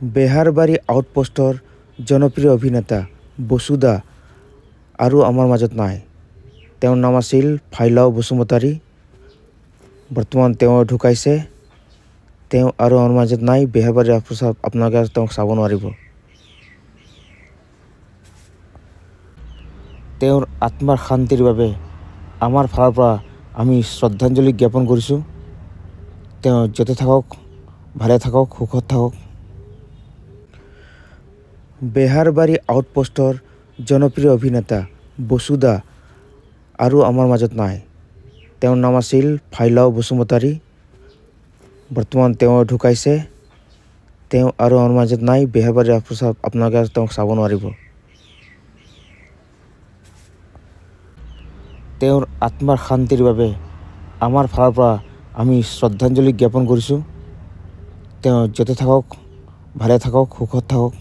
বেহাৰবাৰী আউটপোষ্টৰ জনপ্ৰিয় অভিনেতা বসুদা আৰু আমাৰ মাজত নাই। তেওঁৰ নাম আছিল ফাইলাও বসুমতাৰী। বৰ্তমান তেওঁ ঢুকাইছে। তেওঁ আৰু আমাৰ মাজত নাই। বেহাৰবাৰী আউটপোষ্টত আপোনালোকে তেওঁক চাব নোৱাৰিব। তেওঁৰ আত্মাৰ শান্তিৰ বাবে আমাৰ ফালৰ পৰা আমি শ্ৰদ্ধাঞ্জলি জ্ঞাপন কৰিছোঁ। তেওঁ য'তে থাকক, ভালে থাকক, সুখত থাকক। বেহাৰবাৰী আউটপোষ্টৰ জনপ্ৰিয় অভিনেতা বসুদা আৰু আমাৰ মাজত নাই। তেওঁৰ নাম আছিল ফাইলাও বসুমতাৰী। বৰ্তমান তেওঁ ঢুকাইছে। তেওঁ আৰু আমাৰ মাজত নাই। বেহাৰবাৰী আউটপোষ্টত আপোনালোকে তেওঁক চাব নোৱাৰিব। তেওঁৰ আত্মাৰ শান্তিৰ বাবে আমাৰ ফালৰ পৰা আমি শ্ৰদ্ধাঞ্জলি জ্ঞাপন কৰিছোঁ। তেওঁ য'তে থাকক, ভালে থাকক, সুখত থাকক।